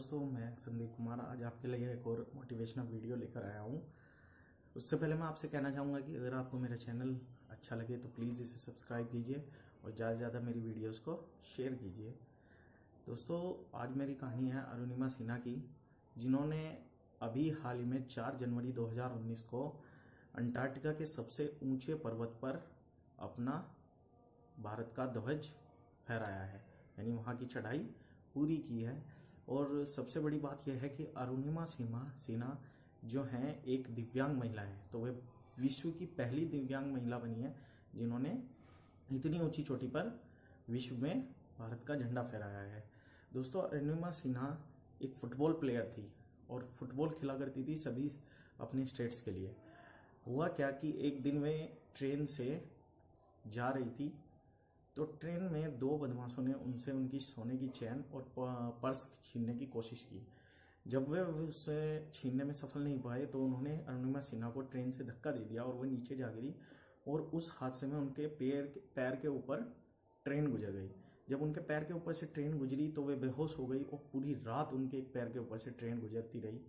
दोस्तों, मैं संदीप कुमार आज आपके लिए एक और मोटिवेशनल वीडियो लेकर आया हूँ। उससे पहले मैं आपसे कहना चाहूँगा कि अगर आपको मेरा चैनल अच्छा लगे तो प्लीज़ इसे सब्सक्राइब कीजिए और ज़्यादा से ज़्यादा मेरी वीडियोस को शेयर कीजिए। दोस्तों, आज मेरी कहानी है अरुणिमा सिन्हा की, जिन्होंने अभी हाल ही में 4 जनवरी 2019 को अंटार्कटिका के सबसे ऊंचे पर्वत पर अपना भारत का ध्वज फहराया है, यानी वहाँ की चढ़ाई पूरी की है। और सबसे बड़ी बात यह है कि अरुणिमा सिन्हा जो हैं एक दिव्यांग महिला है, तो वे विश्व की पहली दिव्यांग महिला बनी है जिन्होंने इतनी ऊंची चोटी पर विश्व में भारत का झंडा फहराया है। दोस्तों, अरुणिमा सिन्हा एक फुटबॉल प्लेयर थी और फुटबॉल खेला करती थी सभी अपने स्टेट्स के लिए। हुआ क्या कि एक दिन वे ट्रेन से जा रही थी, तो ट्रेन में 2 बदमाशों ने उनसे उनकी सोने की चैन और पर्स छीनने की कोशिश की। जब वे उसे छीनने में सफल नहीं पाए तो उन्होंने अरुणिमा सिन्हा को ट्रेन से धक्का दे दिया और वह नीचे जा गिरी और उस हादसे में उनके पैर के ऊपर ट्रेन गुजर गई। जब उनके पैर के ऊपर से ट्रेन गुजरी तो वे बेहोश हो गई और पूरी रात उनके एक पैर के ऊपर से ट्रेन गुजरती रही।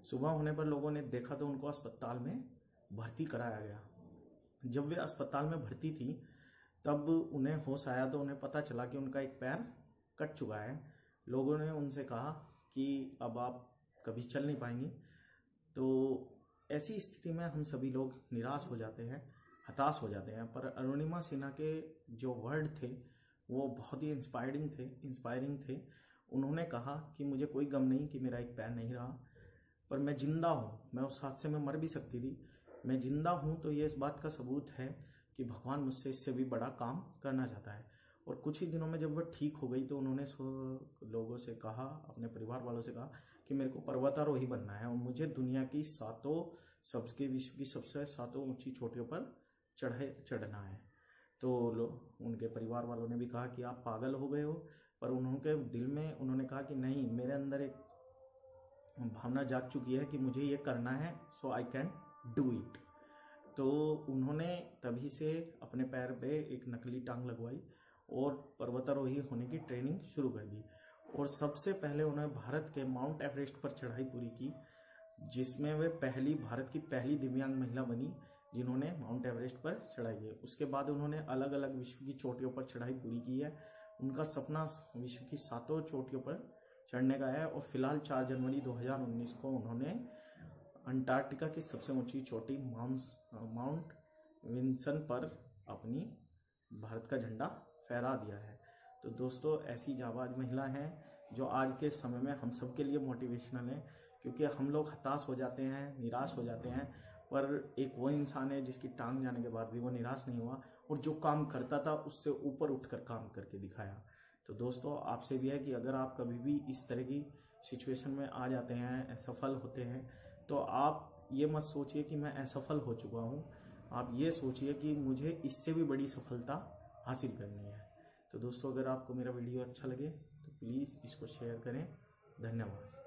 सुबह होने पर लोगों ने देखा तो उनको अस्पताल में भर्ती कराया गया। जब वे अस्पताल में भर्ती थी तब उन्हें होश आया तो उन्हें पता चला कि उनका एक पैर कट चुका है। लोगों ने उनसे कहा कि अब आप कभी चल नहीं पाएंगी। तो ऐसी स्थिति में हम सभी लोग निराश हो जाते हैं, हताश हो जाते हैं। पर अरुणिमा सिन्हा के जो वर्ड थे वो बहुत ही इंस्पायरिंग थे। उन्होंने कहा कि मुझे कोई गम नहीं कि मेरा एक पैर नहीं रहा, पर मैं जिंदा हूँ। मैं उस हादसे में मर भी सकती थी, मैं जिंदा हूँ, तो ये इस बात का सबूत है कि भगवान मुझसे इससे भी बड़ा काम करना चाहता है। और कुछ ही दिनों में जब वह ठीक हो गई तो उन्होंने लोगों से कहा, अपने परिवार वालों से कहा कि मेरे को पर्वतारोही बनना है और मुझे दुनिया की सबके विश्व की सबसे 7 ऊंची चोटियों पर चढ़ना है। तो उनके परिवार वालों ने भी कहा कि आप पागल हो गए हो, पर उनके दिल में उन्होंने कहा कि नहीं, मेरे अंदर एक भावना जाग चुकी है कि मुझे ये करना है, सो आई कैन डू इट। तो उन्होंने तभी से अपने पैर पे एक नकली टांग लगवाई और पर्वतारोही होने की ट्रेनिंग शुरू कर दी। और सबसे पहले उन्होंने भारत के माउंट एवरेस्ट पर चढ़ाई पूरी की, जिसमें वे भारत की पहली दिव्यांग महिला बनी जिन्होंने माउंट एवरेस्ट पर चढ़ाई की। उसके बाद उन्होंने अलग अलग विश्व की चोटियों पर चढ़ाई पूरी की है। उनका सपना विश्व की 7 चोटियों पर चढ़ने का है। और फिलहाल 4 जनवरी 2019 को उन्होंने अंटार्कटिका की सबसे ऊंची चोटी माउंट विंसन पर अपनी भारत का झंडा फहरा दिया है। तो दोस्तों, ऐसी जाबाज महिला हैं जो आज के समय में हम सबके लिए मोटिवेशनल है, क्योंकि हम लोग हताश हो जाते हैं, निराश हो जाते हैं, पर एक वो इंसान है जिसकी टांग जाने के बाद भी वो निराश नहीं हुआ और जो काम करता था उससे ऊपर उठकर काम करके दिखाया। तो दोस्तों, आपसे भी है कि अगर आप कभी भी इस तरह की सिचुएशन में आ जाते हैं, असफल होते हैं, तो आप ये मत सोचिए कि मैं असफल हो चुका हूँ। आप ये सोचिए कि मुझे इससे भी बड़ी सफलता हासिल करनी है। तो दोस्तों, अगर आपको मेरा वीडियो अच्छा लगे तो प्लीज़ इसको शेयर करें। धन्यवाद।